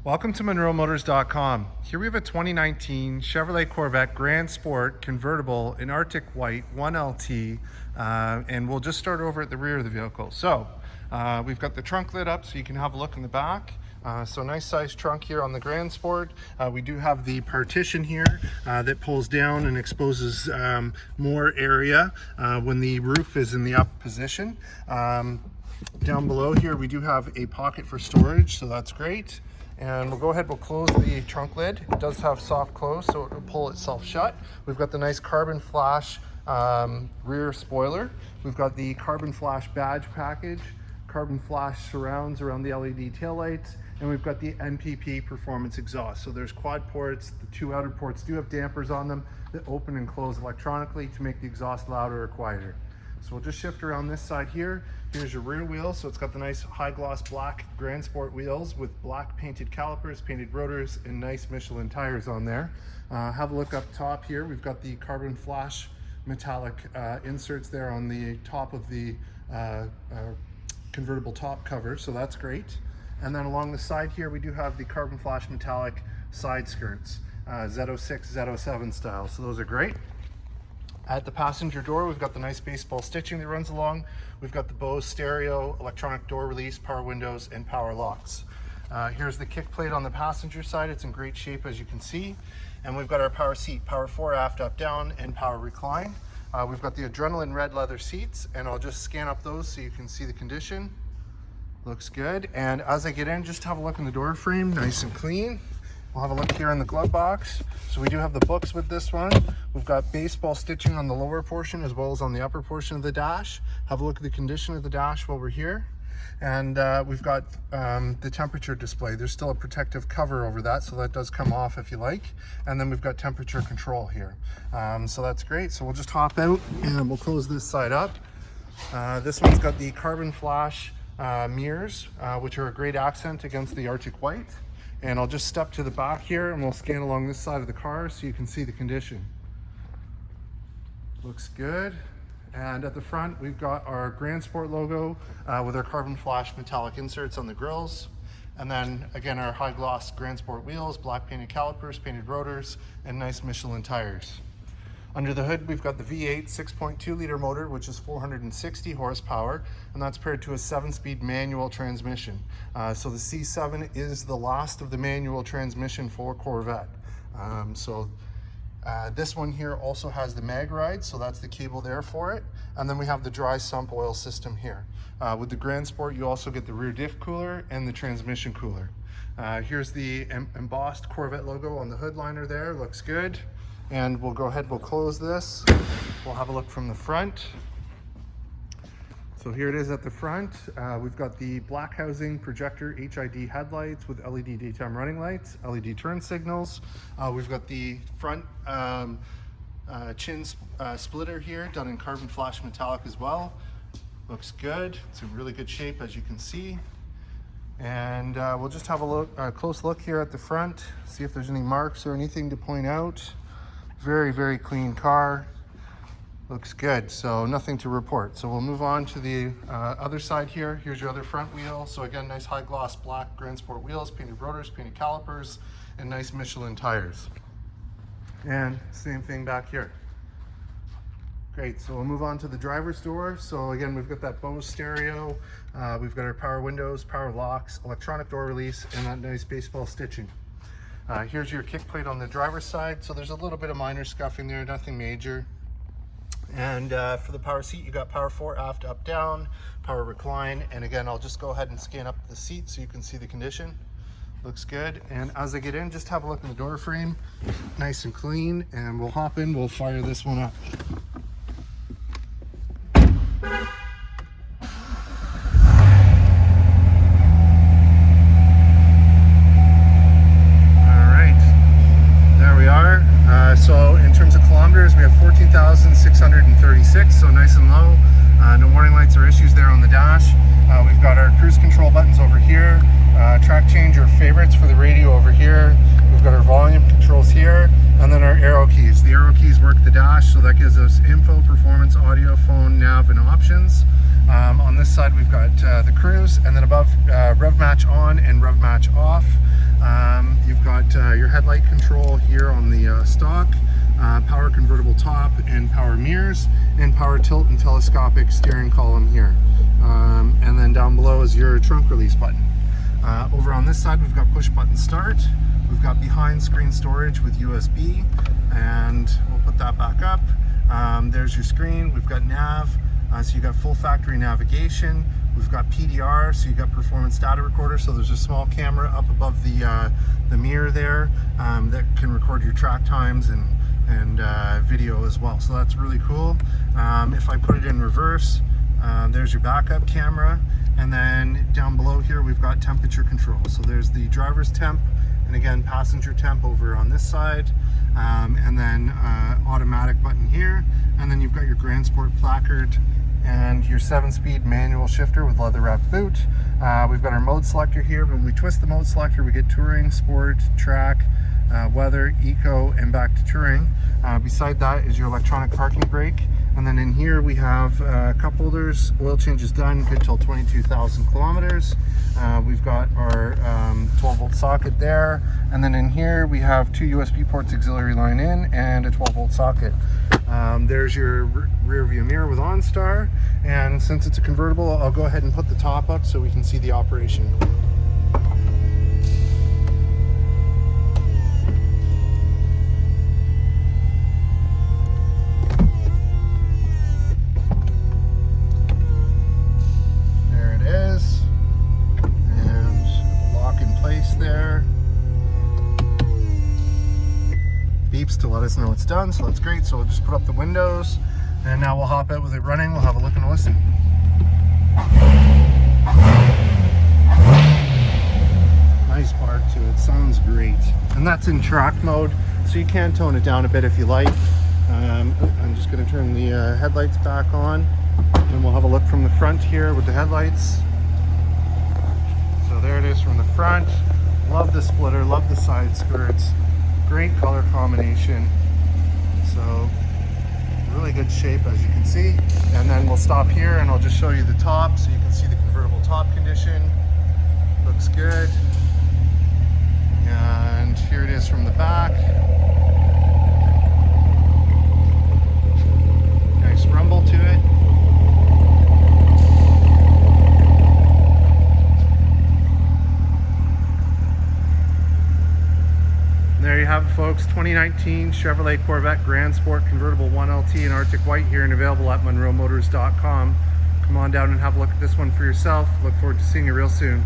Welcome to MonroeMotors.com. Here we have a 2019 Chevrolet Corvette Grand Sport convertible in Arctic White 1LT, and we'll just start over at the rear of the vehicle. So we've got the trunk lit up so you can have a look in the back. So nice size trunk here on the Grand Sport. We do have the partition here that pulls down and exposes more area when the roof is in the up position. Down below here we do have a pocket for storage, so that's great. And we'll go ahead, we'll close the trunk lid. It does have soft close, so it will pull itself shut. We've got the nice carbon flash rear spoiler. We've got the carbon flash badge package, carbon flash surrounds around the LED taillights, and we've got the NPP performance exhaust. So there's quad ports. The two outer ports do have dampers on them that open and close electronically to make the exhaust louder or quieter. So we'll just shift around this side here. Here's your rear wheel. So it's got the nice high gloss black Grand Sport wheels with black painted calipers, painted rotors, and nice Michelin tires on there. Have a look up top here. We've got the carbon flash metallic inserts there on the top of the convertible top cover, so that's great. And then along the side here, we do have the carbon flash metallic side skirts, Z06, Z07 style, so those are great. At the passenger door, we've got the nice baseball stitching that runs along. We've got the Bose stereo, electronic door release, power windows, and power locks. Here's the kick plate on the passenger side. It's in great shape, as you can see. And we've got our power seat, power fore, aft, up, down, and power recline. We've got the adrenaline red leather seats, and I'll just scan up those so you can see the condition. Looks good. And as I get in, just have a look in the door frame, nice and clean. We'll have a look here in the glove box. So we do have the books with this one. We've got baseball stitching on the lower portion as well as on the upper portion of the dash. Have a look at the condition of the dash while we're here. And we've got the temperature display. There's still a protective cover over that, so that does come off if you like. And then we've got temperature control here. So that's great. So we'll just hop out and we'll close this side up. This one's got the carbon flash mirrors, which are a great accent against the Arctic White. And I'll just step to the back here and we'll scan along this side of the car so you can see the condition. Looks good. And at the front, we've got our Grand Sport logo with our carbon flash metallic inserts on the grills. And then again, our high gloss Grand Sport wheels, black painted calipers, painted rotors, and nice Michelin tires. Under the hood, we've got the V8 6.2 liter motor, which is 460 horsepower, and that's paired to a 7-speed manual transmission. So the C7 is the last of the manual transmission for Corvette. This one here also has the mag ride, so that's the cable there for it. And then we have the dry sump oil system here. With the Grand Sport, you also get the rear diff cooler and the transmission cooler. Here's the embossed Corvette logo on the hood liner there, looks good. And we'll go ahead, we'll close this. We'll have a look from the front. So here it is at the front. We've got the black housing projector HID headlights with LED daytime running lights, LED turn signals. We've got the front chin splitter here done in carbon flash metallic as well. Looks good. It's in really good shape, as you can see. And we'll just have a close look here at the front, see if there's any marks or anything to point out. Very, very clean car. Looks good, so nothing to report. So we'll move on to the other side here. Here's your other front wheel. So again, nice high gloss black Grand Sport wheels, painted rotors, painted calipers, and nice Michelin tires. And same thing back here. Great, so we'll move on to the driver's door. So again, we've got that Bose stereo. We've got our power windows, power locks, electronic door release, and that nice baseball stitching. Here's your kick plate on the driver's side. So there's a little bit of minor scuffing there, nothing major. And for the power seat, you got power fore, aft, up, down, power recline. And again, I'll just go ahead and scan up the seat so you can see the condition. Looks good. And as I get in, just have a look in the door frame. Nice and clean. And we'll hop in, we'll fire this one up. So in terms of kilometers, we have 14,636, so nice and low. No warning lights or issues there on the dash. We've got our cruise control buttons over here, track change or favorites for the radio over here. We've got our volume controls here, and then our arrow keys. The arrow keys work the dash, so that gives us info, performance, audio, phone, nav, and options. On this side, we've got the cruise, and then above, rev match on and rev match off. your headlight control here on the stock, power convertible top and power mirrors, and power tilt and telescopic steering column here. And then down below is your trunk release button. Over on this side, we've got push button start. We've got behind screen storage with USB, and we'll put that back up. There's your screen. We've got nav, so you got full factory navigation. We've got PDR, so you got performance data recorder. So there's a small camera up above the mirror there that can record your track times and video as well. So that's really cool. If I put it in reverse, there's your backup camera. And then down below here, we've got temperature control. So there's the driver's temp, and again, passenger temp over on this side. And then automatic button here. And then you've got your Grand Sport placard and your 7-speed manual shifter with leather wrapped boot. We've got our mode selector here. When we twist the mode selector, we get touring, sport, track, weather, eco, and back to touring. Beside that is your electronic parking brake. And then in here we have cup holders, oil changes done, good till 22,000 kilometers. We've got our 12-volt socket there. And then in here we have 2 USB ports, auxiliary line in, and a 12-volt socket. There's your rear view mirror with OnStar. And since it's a convertible, I'll go ahead and put the top up so we can see the operation. To let us know it's done, so that's great. So we'll just put up the windows, and now we'll hop out with it running. We'll have a look and a listen. Nice bark to it, sounds great. And that's in track mode, so you can tone it down a bit if you like. I'm just going to turn the headlights back on, and we'll have a look from the front here with the headlights. So there it is from the front. Love the splitter, love the side skirts. Great color combination, so really good shape as you can see. And then we'll stop here and I'll just show you the top so you can see the convertible top condition. Looks good. And here it is from the back. Nice rumble to it. There you have it, folks. 2019 Chevrolet Corvette Grand Sport Convertible 1LT in Arctic White here and available at MonroeMotors.com. Come on down and have a look at this one for yourself. Look forward to seeing you real soon.